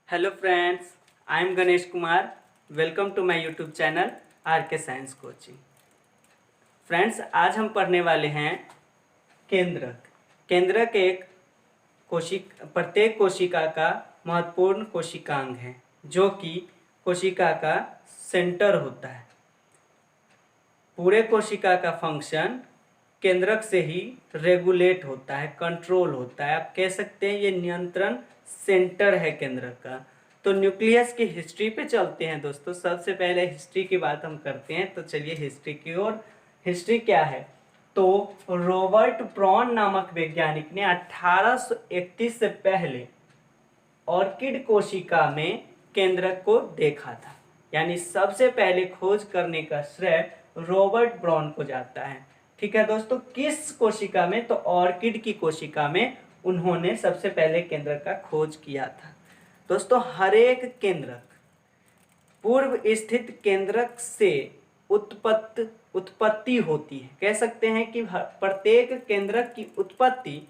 Hello friends, I am Ganesh Kumar. Welcome to my YouTube channel R K science coaching. Friends, आज हम पढ़ने वाले हैं केंद्रक। केंद्रक एक प्रत्येक कोशिका का महत्वपूर्ण कोशिकांग है, जो कि कोशिका का सेंटर होता है। पूरे कोशिका का फंक्शन केंद्रक से ही रेगुलेट होता है, कंट्रोल होता है। आप कह सकते हैं ये नियंत्रण सेंटर है केंद्रक का। तो न्यूक्लियस की हिस्ट्री पे चलते हैं दोस्तों। सबसे पहले हिस्ट्री की बात हम करते हैं, तो चलिए हिस्ट्री की ओर। हिस्ट्री क्या है? तो रॉबर्ट ब्राउन नामक वैज्ञानिक ने 1831 से पहले ऑर्किड कोशिका में केंद्रक को देखा था। यानी सबसे पहले खोज करने का श्रेय रॉबर्ट ब्राउन को जाता है। ठीक है दोस्तों, किस कोशिका में? तो ऑर्किड की कोशिका में उन्होंने सबसे पहले केंद्रक का खोज किया था। दोस्तों, हर एक केंद्रक पूर्व स्थित केंद्रक से उत्पत्ति होती है। कह सकते हैं कि प्रत्येक केंद्रक की उत्पत्ति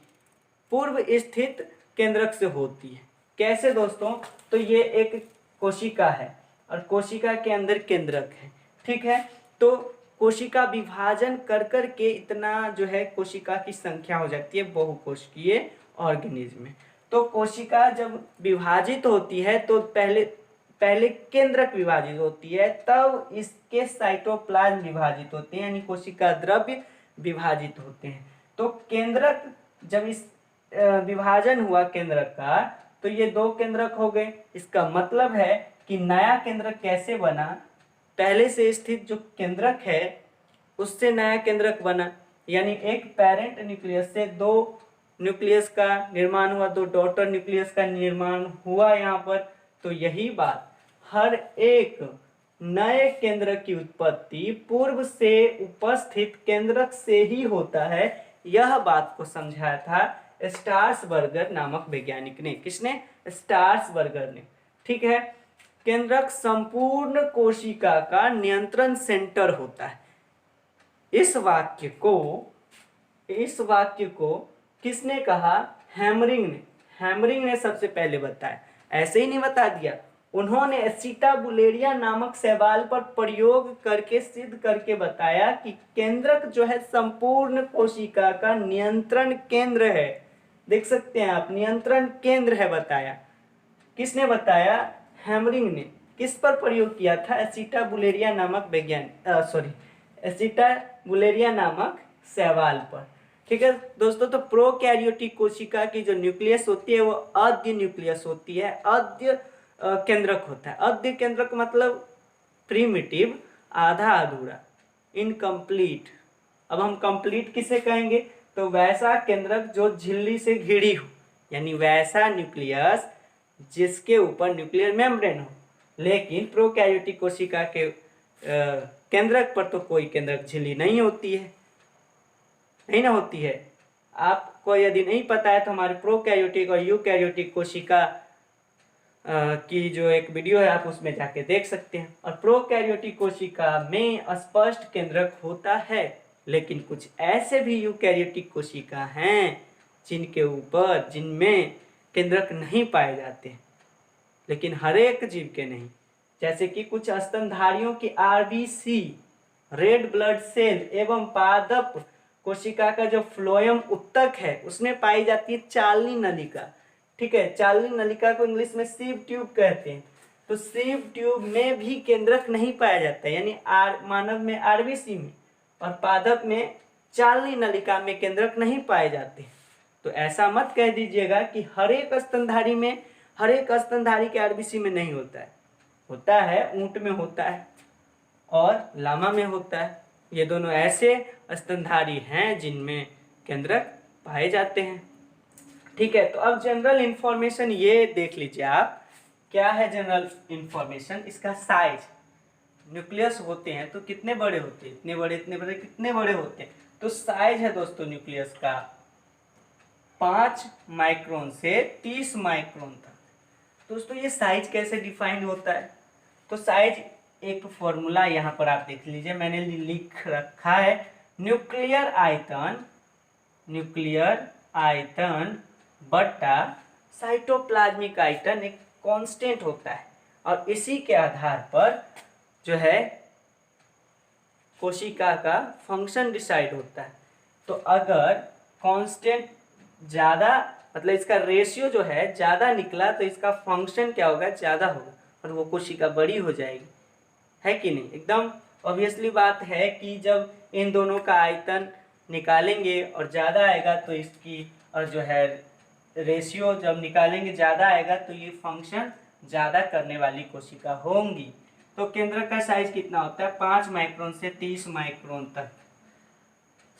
पूर्व स्थित केंद्रक से होती है। कैसे दोस्तों? तो ये एक कोशिका है और कोशिका के अंदर केंद्रक है। ठीक है, तो कोशिका विभाजन कर कर के इतना जो है कोशिका की संख्या हो जाती है बहुकोशिकीय ऑर्गेनिज्म में। तो कोशिका जब विभाजित होती है तो पहले केंद्रक विभाजित होती है, तब इसके साइटोप्लाज्म विभाजित होते हैं, यानी कोशिका द्रव्य विभाजित होते हैं। तो केंद्रक जब इस विभाजन हुआ केंद्रक का, तो ये दो केंद्रक हो गए। इसका मतलब है कि नया केंद्रक कैसे बना? पहले से स्थित जो केंद्रक है उससे नया केंद्रक बना। यानी एक पेरेंट न्यूक्लियस से दो न्यूक्लियस का निर्माण हुआ, दो डॉटर न्यूक्लियस का निर्माण हुआ यहाँ पर। तो यही बात हर एक नए केंद्र की उत्पत्ति पूर्व से उपस्थित केंद्रक से ही होता है। यह बात को समझाया था स्टार्सबर्गर नामक वैज्ञानिक ने। किसने? स्टार्सबर्गर ने। ठीक है, केंद्रक संपूर्ण कोशिका का नियंत्रण सेंटर होता है। इस वाक्य को किसने कहा? हैमरिंग ने सबसे पहले बताया। ऐसे ही नहीं बता दिया, उन्होंने एसिटाबुलेरिया नामक शैवाल पर प्रयोग करके सिद्ध करके बताया कि केंद्रक जो है संपूर्ण कोशिका का नियंत्रण केंद्र है। देख सकते हैं आप, नियंत्रण केंद्र है बताया। किसने बताया? हैमरिंग ने। किस पर प्रयोग किया था? एसिटाबुलेरिया नामक शैवाल पर। ठीक है दोस्तों, तो प्रोकैरियोटिक कोशिका की जो न्यूक्लियस होती है वो अद्य न्यूक्लियस होती है, अद्य केंद्रक होता है। अद्य केंद्रक मतलब प्रिमिटिव, आधा अधूरा, इनकम्प्लीट। अब हम कंप्लीट किसे कहेंगे? तो वैसा केंद्रक जो झिल्ली से घिरी हो, यानी वैसा न्यूक्लियस जिसके ऊपर न्यूक्लियर मेम्ब्रेन हो। लेकिन प्रोकैरियोटिक कोशिका के केंद्रक पर तो कोई केंद्रक झिल्ली नहीं होती है, नहीं ना होती है। आपको यदि नहीं पता है तो हमारे प्रोकैरियोटिक और यूकैरियोटिक कोशिका की जो एक वीडियो है आप उसमें जाके देख सकते हैं। और प्रोकैरियोटिक कोशिका में स्पष्ट केंद्रक होता है, लेकिन कुछ ऐसे भी यूकैरियोटिक कोशिका हैं जिनमें केंद्रक नहीं पाए जाते, लेकिन हर एक जीव के नहीं। जैसे कि कुछ स्तनधारियों की आरबीसी, रेड ब्लड सेल एवं पादप कोशिका का जो फ्लोएम उत्तक है उसमें पाई जाती है चालनी नलिका। ठीक है, चालनी नलिका को इंग्लिश में सीव ट्यूब कहते हैं। तो सीव ट्यूब में भी केंद्रक नहीं पाया जाता है, यानी मानव में आरबीसी में और पादप में चालनी नलिका में केंद्रक नहीं पाए जाते। तो ऐसा मत कह दीजिएगा कि हर एक स्तनधारी के आरबीसी में नहीं होता है। होता है, ऊंट में होता है और लामा में होता है। ये दोनों ऐसे स्तनधारी हैं जिनमें केंद्रक पाए जाते हैं। ठीक है, तो अब जनरल इंफॉर्मेशन ये देख लीजिए आप। क्या है जनरल इंफॉर्मेशन? इसका साइज। न्यूक्लियस होते हैं तो कितने बड़े होते हैं? इतने बड़े, कितने बड़े होते हैं? तो साइज है दोस्तों न्यूक्लियस का 5 माइक्रोन से 30 माइक्रोन तक। दोस्तों, ये साइज कैसे डिफाइंड होता है? तो साइज एक फॉर्मूला यहाँ पर आप देख लीजिए, मैंने लिख रखा है। न्यूक्लियर आयतन बटा साइटोप्लाज्मिक आयतन एक कांस्टेंट होता है और इसी के आधार पर जो है कोशिका का फंक्शन डिसाइड होता है। तो अगर कांस्टेंट ज़्यादा मतलब इसका रेशियो जो है ज़्यादा निकला तो इसका फंक्शन क्या होगा, ज़्यादा होगा और वो कोशिका बड़ी हो जाएगी, है कि नहीं। एकदम ऑब्वियसली बात है कि जब इन दोनों का आयतन निकालेंगे और ज़्यादा आएगा तो इसकी और जो है रेशियो जब निकालेंगे ज़्यादा आएगा तो ये फंक्शन ज़्यादा करने वाली कोशिका होंगी। तो केंद्रक का साइज कितना होता है, 5 माइक्रोन से 30 माइक्रोन तक।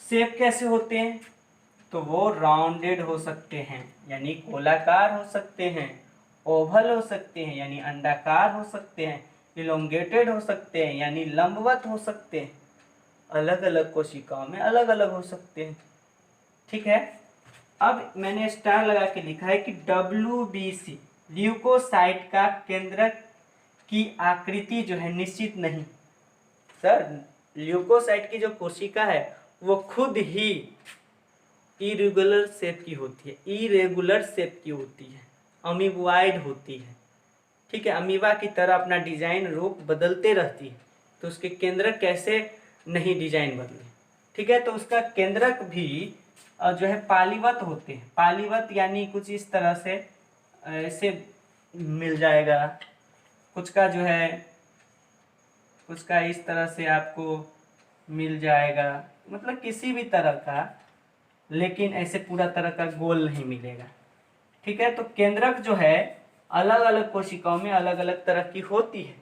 शेप कैसे होते हैं, तो वो राउंडेड हो सकते हैं यानी गोलाकार हो सकते हैं, ओवल हो सकते हैं यानी अंडाकार हो सकते हैं, इलोंगेटेड हो सकते हैं यानी लंबवत हो सकते हैं। अलग अलग कोशिकाओं में अलग अलग हो सकते हैं, ठीक है। अब मैंने स्टार लगा के लिखा है कि WBC ल्यूकोसाइट का केंद्रक की आकृति जो है निश्चित नहीं। सर ल्यूकोसाइट की जो कोशिका है वो खुद ही इरेगुलर शेप की होती है, इरेगुलर शेप की होती है, अमीबॉइड होती है, ठीक है। अमीबा की तरह अपना डिजाइन रूप बदलते रहती है, तो उसके केंद्रक कैसे नहीं डिजाइन बदले, ठीक है। तो उसका केंद्रक भी जो है पालीवत होते हैं। पालीवत यानी कुछ इस तरह से ऐसे मिल जाएगा, कुछ का जो है कुछ का इस तरह से आपको मिल जाएगा, मतलब किसी भी तरह का, लेकिन ऐसे पूरा तरह का गोल नहीं मिलेगा, ठीक है। तो केंद्रक जो है अलग अलग कोशिकाओं में अलग अलग तरह की होती है।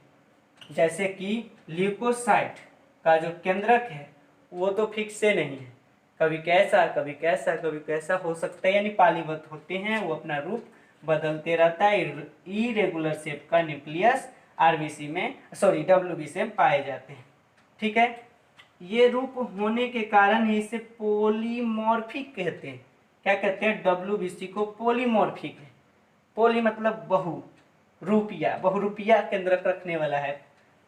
जैसे कि ल्यूकोसाइट का जो केंद्रक है वो तो फिक्स से नहीं है, कभी कैसा कभी कैसा कभी कैसा हो सकता है, यानी पालीवत होते हैं, वो अपना रूप बदलते रहता है। इरेगुलर शेप का न्यूक्लियस आरबीसी में WBC में पाए जाते हैं, ठीक है। ये रूप होने के कारण ही इसे पोलीमॉर्फिक कहते हैं। क्या कहते हैं, WBC को पोलीमॉर्फिक है। पोली मतलब बहु, रूपिया, बहुरूपिया केंद्रक रखने वाला है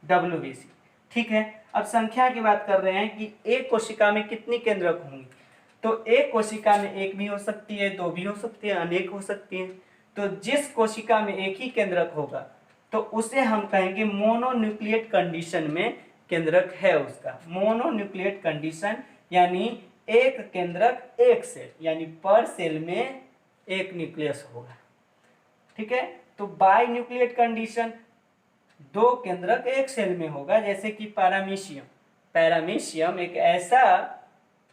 WBC, ठीक है। अब संख्या की बात कर रहे हैं कि एक कोशिका में कितनी केंद्रक होंगी, तो एक कोशिका में एक भी हो सकती है, दो भी हो सकती है, अनेक हो सकती है। तो जिस कोशिका में एक ही केंद्रक होगा तो उसे हम कहेंगे मोनोन्यूक्लिएट कंडीशन में केंद्रक है उसका। मोनोन्यूक्लिएट कंडीशन यानी एक केंद्रक एक सेल, यानी पर सेल में एक न्यूक्लियस होगा, ठीक है। तो बाई न्यूक्लिएट कंडीशन दो केंद्रक एक सेल में होगा, जैसे कि पैरामीशियम। पैरामीशियम एक ऐसा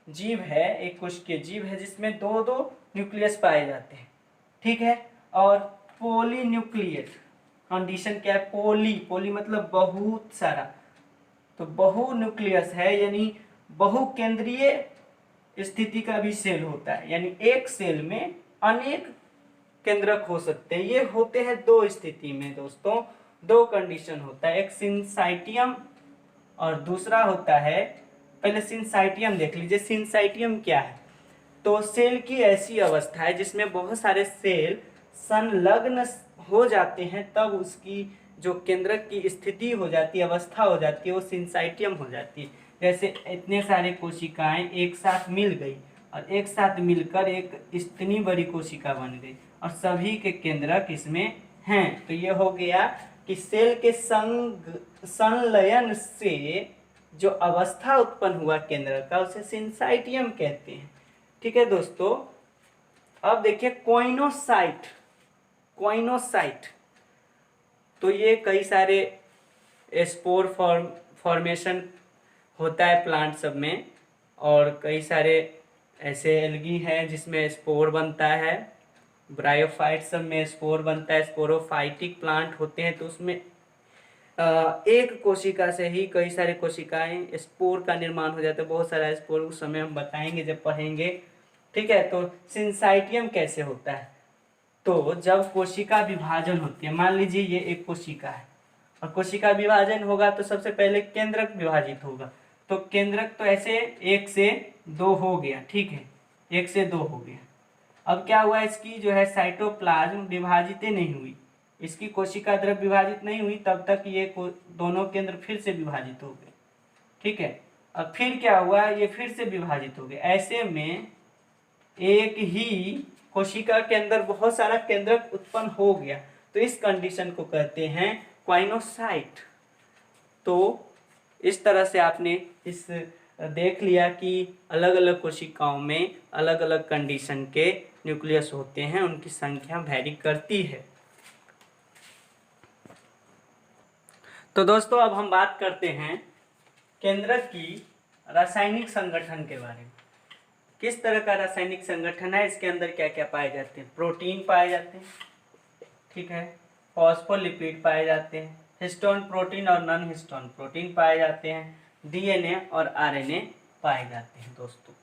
जीव है, एक कोशिकीय जीव है जिसमें दो दो न्यूक्लियस पाए जाते हैं, ठीक है। और पॉलीन्यूक्लिएट कंडीशन क्या है, पोली मतलब बहुत सारा, तो बहु न्यूक्लियस है यानी बहु केंद्रीय स्थिति का भी सेल होता है, यानी एक सेल में अनेक केंद्रक हो सकते हैं। ये होते हैं दो स्थिति में दोस्तों, दो कंडीशन होता है, एक सिंसाइटियम और दूसरा होता है, पहले सिंसाइटियम देख लीजिए। सिंसाइटियम क्या है, तो सेल की ऐसी अवस्था है जिसमें बहुत सारे सेल संलग्न हो जाते हैं, तब उसकी जो केंद्रक की स्थिति हो जाती है, अवस्था हो जाती है, वो सिंसाइटियम हो जाती है। जैसे इतने सारे कोशिकाएं एक साथ मिल गई और एक साथ मिलकर एक इतनी बड़ी कोशिका बन गई और सभी के केंद्रक इसमें हैं। तो ये हो गया कि सेल के संलयन से जो अवस्था उत्पन्न हुआ केंद्रक का उसे सिंसाइटियम कहते हैं, ठीक है दोस्तों। अब देखिए कोइनोसाइट। कोइनोसाइट तो ये कई सारे स्पोर फॉर्मेशन होता है प्लांट सब में, और कई सारे ऐसे एल्गी हैं जिसमें स्पोर बनता है। ब्रायोफाइट सब में स्पोर बनता है, स्पोरोफाइटिक प्लांट होते हैं, तो उसमें एक कोशिका से ही कई सारे कोशिकाएं स्पोर का निर्माण हो जाता है। बहुत सारा स्पोर उस समय हम बताएंगे जब पढ़ेंगे, ठीक है। तो सिंसाइटियम कैसे होता है, तो जब कोशिका विभाजन होती है, मान लीजिए ये एक कोशिका है और कोशिका विभाजन होगा तो सबसे पहले केंद्रक विभाजित होगा। तो केंद्रक तो ऐसे 1 से 2 हो गया, ठीक है, 1 से 2 हो गया। अब क्या हुआ, इसकी जो है साइटोप्लाज्म विभाजित नहीं हुई, इसकी कोशिका द्रव्य विभाजित नहीं हुई, तब तक ये दोनों केंद्र फिर से विभाजित हो गए, ठीक है। अब फिर क्या हुआ, ये फिर से विभाजित हो गए। ऐसे में एक ही कोशिका के अंदर बहुत सारा केंद्रक उत्पन्न हो गया, तो इस कंडीशन को कहते हैं क्वाइनोसाइट। तो इस तरह से आपने इस देख लिया कि अलग अलग कोशिकाओं में अलग अलग कंडीशन के न्यूक्लियस होते हैं, उनकी संख्या वैरी करती है। तो दोस्तों अब हम बात करते हैं केंद्रक की रासायनिक संगठन के बारे में। किस तरह का रासायनिक संगठन है, इसके अंदर क्या क्या पाए जाते हैं? प्रोटीन पाए जाते हैं, ठीक है, फॉस्फोलिपिड पाए जाते हैं, हिस्टोन प्रोटीन और नॉन हिस्टोन प्रोटीन पाए जाते हैं, डीएनए और आरएनए पाए जाते हैं। दोस्तों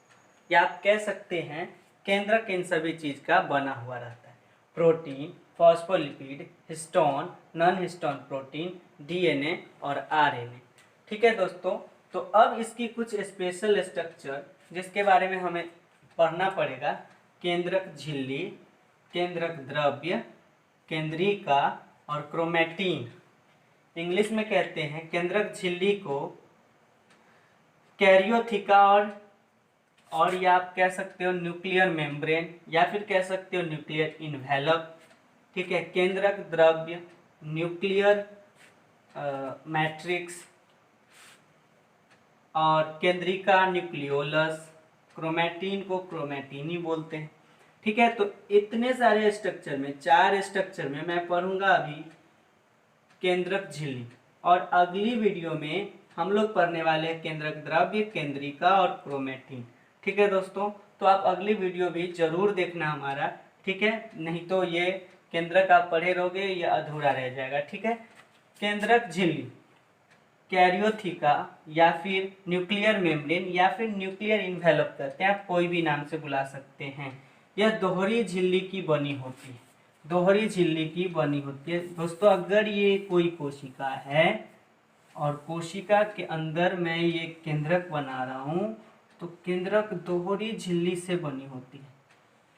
या आप कह सकते हैं केंद्रक इन सभी चीज का बना हुआ रहता है, protein, phospholipid, histone, non histone protein, DNA और आरएनए। ठीक है दोस्तों, तो अब इसकी कुछ स्पेशल स्ट्रक्चर जिसके बारे में हमें पढ़ना पड़ेगा। केंद्रक झिल्ली, केंद्रक द्रव्य, केंद्रिका और क्रोमैटिन। इंग्लिश में कहते हैं केंद्रक झिल्ली को कैरियोथिका और या आप कह सकते हो न्यूक्लियर मेम्ब्रेन या फिर कह सकते हो न्यूक्लियर इन्वेलप। ठीक है, केंद्रक द्रव्य, न्यूक्लियर मैट्रिक्स और केंद्रिका न्यूक्लियोलस, क्रोमैटिन को क्रोमैटिनी बोलते हैं। ठीक है, तो इतने सारे स्ट्रक्चर में 4 स्ट्रक्चर में मैं पढ़ूंगा अभी केंद्रक झिल्ली, और अगली वीडियो में हम लोग पढ़ने वाले हैं केंद्रक द्रव्य, केंद्रिका और क्रोमैटिन। ठीक है दोस्तों, तो आप अगली वीडियो भी जरूर देखना हमारा, ठीक है, नहीं तो ये केंद्रक आप पढ़े रहोगे ये अधूरा रह जाएगा। ठीक है, केंद्रक झिल्ली, कैरियोथिका या फिर न्यूक्लियर मेम्ब्रेन या फिर न्यूक्लियर इन्वेलप कहते हैं, आप कोई भी नाम से बुला सकते हैं। यह दोहरी झिल्ली की बनी होती है, दोहरी झिल्ली की बनी होती है। दोस्तों अगर ये कोई कोशिका है और कोशिका के अंदर मैं ये केंद्रक बना रहा हूँ, तो केंद्रक दोहरी झिल्ली से बनी होती है।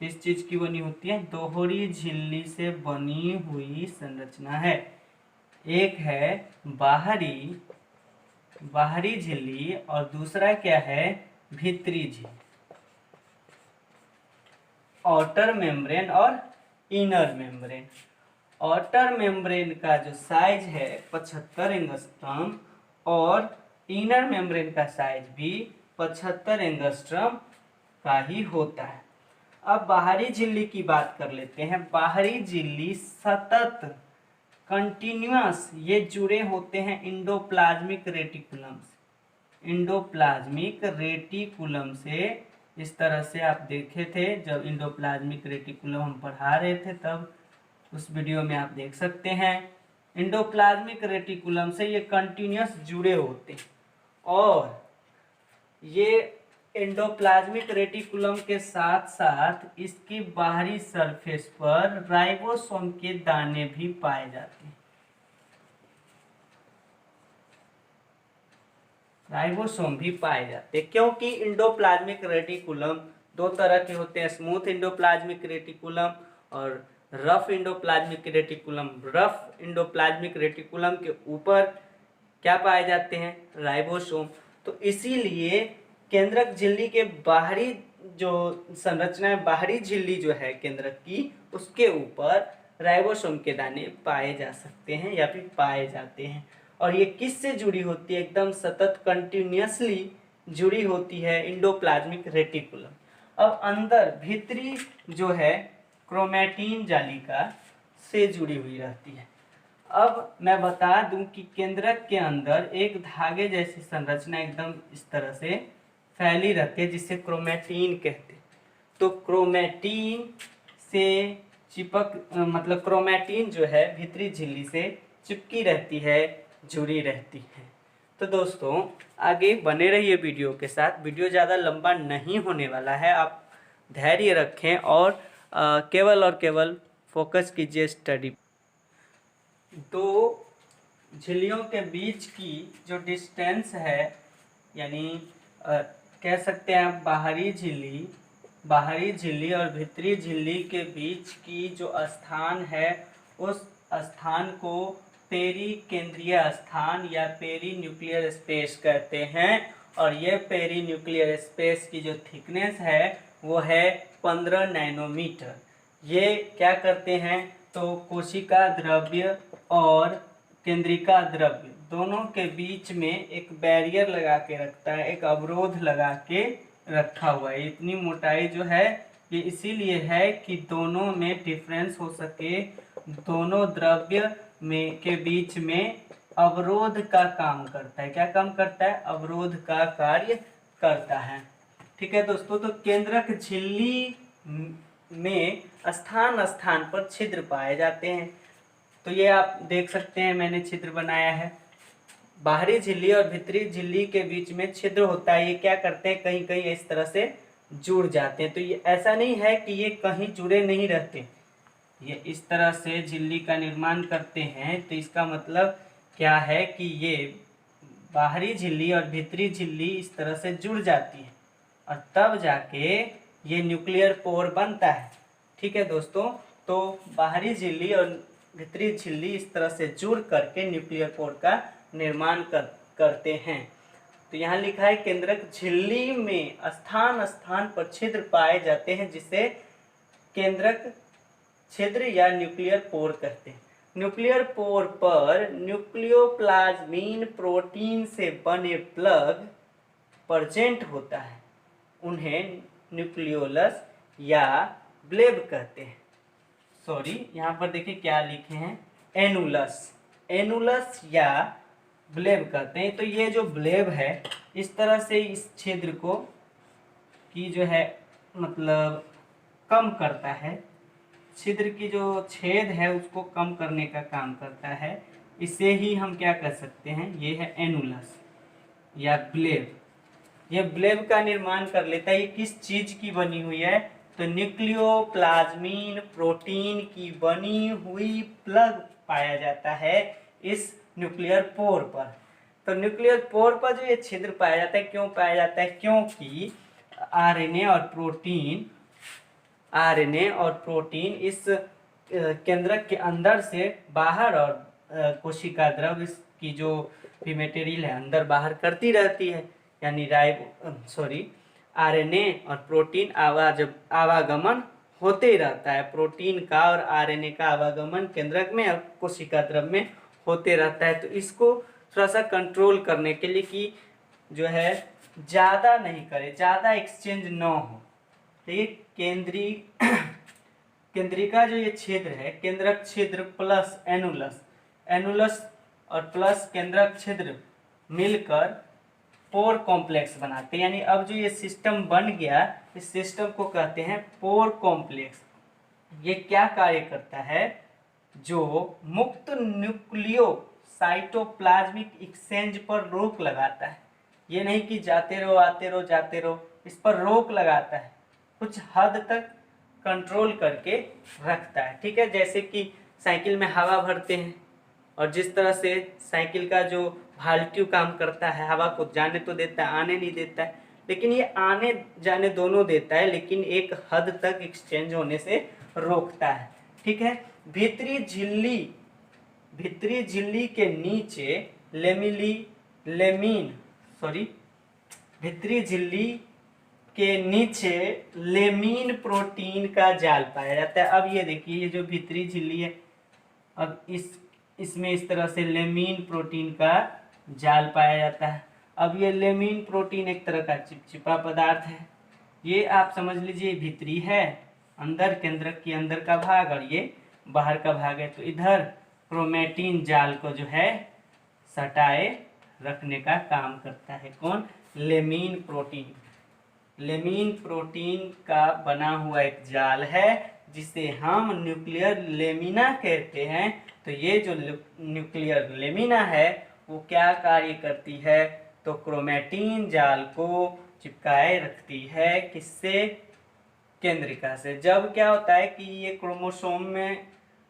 किस चीज की बनी होती है? दोहरी झिल्ली से बनी हुई संरचना है। एक है बाहरी झिल्ली और दूसरा क्या है? भीतरी झिल्ली, आउटर मेम्ब्रेन और इनर मेम्ब्रेन। आउटर मेम्ब्रेन का जो साइज है 75 एंगस्ट्रॉम और इनर मेम्ब्रेन का साइज भी 75 एंगस्ट्रॉम का ही होता है। अब बाहरी झिल्ली की बात कर लेते हैं। बाहरी झिल्ली सतत, कंटिन्यूअस ये जुड़े होते हैं इंडोप्लाज्मिक रेटिकुलम से। इंडोप्लाज्मिक रेटिकुलम से, इस तरह से आप देखे थे जब इंडोप्लाज्मिक रेटिकुलम हम पढ़ा रहे थे, तब उस वीडियो में आप देख सकते हैं। इंडोप्लाज्मिक रेटिकुलम से ये कंटिन्यूअस जुड़े होते हैं और ये एंडोप्लाज्मिक रेटिकुलम के साथ साथ इसकी बाहरी सरफेस पर राइबोसोम के दाने भी पाए जाते हैं। राइबोसोम भी पाए जाते हैं क्योंकि इंडोप्लाज्मिक रेटिकुलम 2 तरह के होते हैं, स्मूथ इंडोप्लाज्मिक रेटिकुलम और rough endoplasmic reticulum. Rough endoplasmic reticulum के ऊपर क्या पाए जाते हैं? राइबोसोम। तो इसीलिए केंद्रक झिल्ली के बाहरी जो संरचना है, बाहरी झिल्ली जो है केंद्रक की, उसके ऊपर राइबोसोम के दाने पाए जा सकते हैं या फिर पाए जाते हैं। और ये किससे जुड़ी होती है? एकदम सतत कंटिन्यूअसली जुड़ी होती है इंडोप्लाज्मिक रेटिकुलम। अब अंदर भीतरी जो है क्रोमैटिन जालिका से जुड़ी हुई रहती है। अब मैं बता दूं कि केंद्रक के अंदर एक धागे जैसी संरचना एकदम इस तरह से फैली रहती है जिसे क्रोमैटिन कहते हैं। तो क्रोमैटिन से मतलब क्रोमैटिन जो है भीतरी झिल्ली से चिपकी रहती है, जुड़ी रहती है। तो दोस्तों आगे बने रहिए वीडियो के साथ, वीडियो ज़्यादा लंबा नहीं होने वाला है, आप धैर्य रखें और केवल और केवल फोकस कीजिए स्टडी। 2 झिल्लियों के बीच की जो डिस्टेंस है, यानी कह सकते हैं आप बाहरी झिल्ली और भीतरी झिल्ली के बीच की जो स्थान है, उस स्थान को पेरी केंद्रीय स्थान या पेरी न्यूक्लियर स्पेस कहते हैं। और ये पेरी न्यूक्लियर स्पेस की जो थिकनेस है वो है 15 नैनोमीटर। ये क्या करते हैं? तो कोशिका द्रव्य और केंद्रिका द्रव्य दोनों के बीच में एक बैरियर लगा के रखता है, एक अवरोध लगा के रखा हुआ है। इतनी मोटाई जो है ये इसीलिए है कि दोनों में डिफरेंस हो सके, दोनों द्रव्य में के बीच में अवरोध का काम करता है। क्या काम करता है? अवरोध का कार्य करता है। ठीक है दोस्तों, तो केंद्रक झिल्ली में स्थान स्थान पर छिद्र पाए जाते हैं। तो ये आप देख सकते हैं, मैंने छिद्र बनाया है। बाहरी झिल्ली और भीतरी झिल्ली के बीच में छिद्र होता है। ये क्या करते हैं, कहीं कहीं इस तरह से जुड़ जाते हैं। तो ये ऐसा नहीं है कि ये कहीं जुड़े नहीं रहते, ये इस तरह से झिल्ली का निर्माण करते हैं। तो इसका मतलब क्या है कि ये बाहरी झिल्ली और भीतरी झिल्ली इस तरह से जुड़ जाती है और तब जाके ये न्यूक्लियर पोर बनता है। ठीक है दोस्तों, तो बाहरी झिल्ली और भीतरी झिल्ली इस तरह से जुड़ करके न्यूक्लियर पोर का निर्माण करते हैं। तो यहाँ लिखा है केंद्रक झिल्ली में स्थान स्थान पर छिद्र पाए जाते हैं, जिसे केंद्रक छिद्र या न्यूक्लियर पोर कहते हैं। न्यूक्लियर पोर पर न्यूक्लियोप्लाज्मीन प्रोटीन से बने प्लग प्रेजेंट होता है, उन्हें न्यूक्लियोलस या ब्लेब कहते हैं। सॉरी, यहाँ पर देखिए क्या लिखे हैं, एनुलस, एनुलस या ब्लेब कहते हैं। तो ये जो ब्लेब है इस तरह से इस छिद्र को की जो है मतलब कम करता है, छिद्र की जो छेद है उसको कम करने का काम करता है। इसे ही हम क्या कर सकते हैं, ये है एनुलस या ब्लेब। ये ब्लेब का निर्माण कर लेता है। ये किस चीज की बनी हुई है, तो न्यूक्लियोप्लाज्मीन प्रोटीन की बनी हुई प्लग पाया जाता है इस न्यूक्लियर पोर पर। तो न्यूक्लियर पोर पर जो ये छिद्र पाया जाता है, क्यों पाया जाता है, क्योंकि आरएनए और प्रोटीन इस केंद्रक के अंदर से बाहर और कोशिका द्रव्य की जो भी मटेरियल है अंदर बाहर करती रहती है, यानी आरएनए और प्रोटीन आवागमन होते ही रहता है। प्रोटीन का और आरएनए का आवागमन केंद्रक में और कोशिका द्रव्य में होते रहता है। तो इसको थोड़ा सा कंट्रोल करने के लिए कि जो है ज़्यादा नहीं करे, ज़्यादा एक्सचेंज न हो, तो ये केंद्रिका जो ये छिद्र है, केंद्रक छिद्र प्लस एनुलस और प्लस केंद्रक छिद्र मिलकर पोर कॉम्प्लेक्स बनाते हैं। यानी अब जो ये सिस्टम बन गया, इस सिस्टम को कहते हैं पोर कॉम्प्लेक्स। ये क्या कार्य करता है, जो मुक्त न्यूक्लियो साइटोप्लाज्मिक एक्सचेंज पर रोक लगाता है। ये नहीं कि जाते रहो आते रहो जाते रहो, इस पर रोक लगाता है, कुछ हद तक कंट्रोल करके रखता है। ठीक है, जैसे कि साइकिल में हवा भरते हैं और जिस तरह से साइकिल का जो भाल्ट्यू काम करता है, हवा को जाने तो देता है, आने नहीं देता है, लेकिन ये आने जाने दोनों देता है, लेकिन एक हद तक एक्सचेंज होने से रोकता है। ठीक है, भीतरी झिल्ली के नीचे भीतरी झिल्ली के नीचे लेमिन प्रोटीन का जाल पाया जाता है। अब ये देखिए, ये जो भीतरी झिल्ली है, अब इसमें इस तरह से लेमिन प्रोटीन का जाल पाया जाता है। अब ये लेमिन प्रोटीन एक तरह का चिपचिपा पदार्थ है। ये आप समझ लीजिए भीतरी है, अंदर केंद्रक के अंदर का भाग, और ये बाहर का भाग है। तो इधर क्रोमेटिन जाल को जो है सटाए रखने का काम करता है कौन, लेमिन प्रोटीन। लेमिन प्रोटीन का बना हुआ एक जाल है जिसे हम न्यूक्लियर लेमिना कहते हैं। तो ये जो न्यूक्लियर लेमिना है वो क्या कार्य करती है, तो क्रोमेटिन जाल को चिपकाए रखती है, किससे, केंद्रिका से। जब क्या होता है कि ये क्रोमोसोम में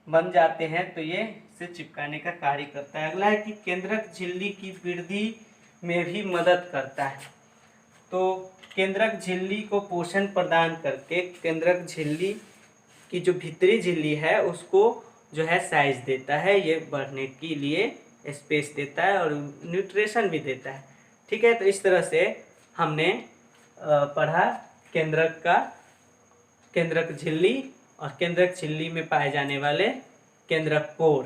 बन जाते हैं तो ये इसे चिपकाने का कार्य करता है। अगला है कि केंद्रक झिल्ली की वृद्धि में भी मदद करता है। तो केंद्रक झिल्ली को पोषण प्रदान करके केंद्रक झिल्ली की जो भीतरी झिल्ली है उसको जो है साइज देता है, ये बढ़ने के लिए स्पेस देता है और न्यूट्रिशन भी देता है। ठीक है, तो इस तरह से हमने पढ़ा केंद्रक झिल्ली और केंद्रक झिल्ली में पाए जाने वाले केंद्रक कोर।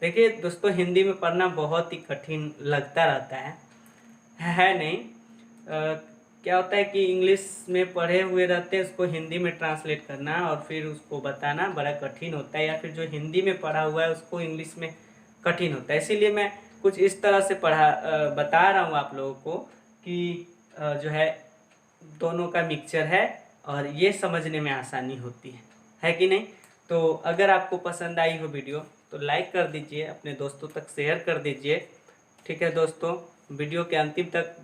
देखिए दोस्तों, हिंदी में पढ़ना बहुत ही कठिन लगता रहता है नहीं। क्या होता है कि इंग्लिश में पढ़े हुए रहते हैं, उसको हिंदी में ट्रांसलेट करना और फिर उसको बताना बड़ा कठिन होता है, या फिर जो हिंदी में पढ़ा हुआ है उसको इंग्लिश में कठिन होता है। इसीलिए मैं कुछ इस तरह से बता रहा हूँ आप लोगों को कि जो है दोनों का मिक्सचर है और ये समझने में आसानी होती है कि नहीं। तो अगर आपको पसंद आई हो वीडियो तो लाइक कर दीजिए, अपने दोस्तों तक शेयर कर दीजिए। ठीक है दोस्तों, वीडियो के अंतिम तक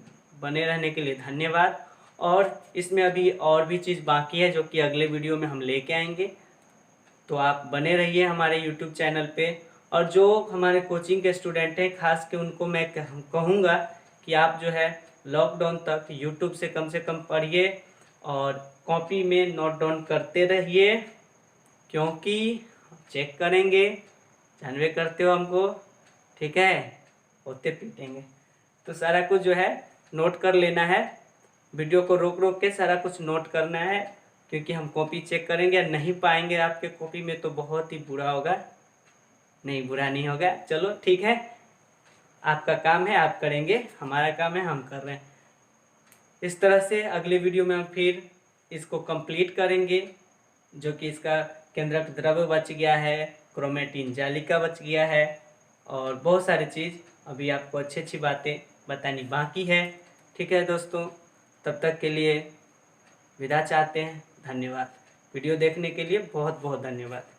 बने रहने के लिए धन्यवाद। और इसमें अभी और भी चीज़ बाकी है जो कि अगले वीडियो में हम लेके आएंगे, तो आप बने रहिए हमारे यूट्यूब चैनल पे। और जो हमारे कोचिंग के स्टूडेंट हैं, खास के उनको मैं कहूँगा कि आप जो है लॉकडाउन तक यूट्यूब से कम पढ़िए और कॉपी में नोट डाउन करते रहिए, क्योंकि चेक करेंगे, जानवे करते हो हमको, ठीक है, होते पीटेंगे। तो सारा कुछ जो है नोट कर लेना है, वीडियो को रोक रोक के सारा कुछ नोट करना है, क्योंकि हम कॉपी चेक करेंगे। नहीं पाएंगे आपके कॉपी में तो बहुत ही बुरा होगा। नहीं, बुरा नहीं होगा, चलो ठीक है, आपका काम है आप करेंगे, हमारा काम है हम कर रहे हैं। इस तरह से अगले वीडियो में हम फिर इसको कंप्लीट करेंगे, जो कि इसका केंद्रक द्रव्य बच गया है, क्रोमेटिन जालिका बच गया है, और बहुत सारी चीज़ अभी आपको अच्छी अच्छी बातें बतानी बाकी है। ठीक है दोस्तों, तब तक के लिए विदा चाहते हैं। धन्यवाद। वीडियो देखने के लिए बहुत बहुत धन्यवाद।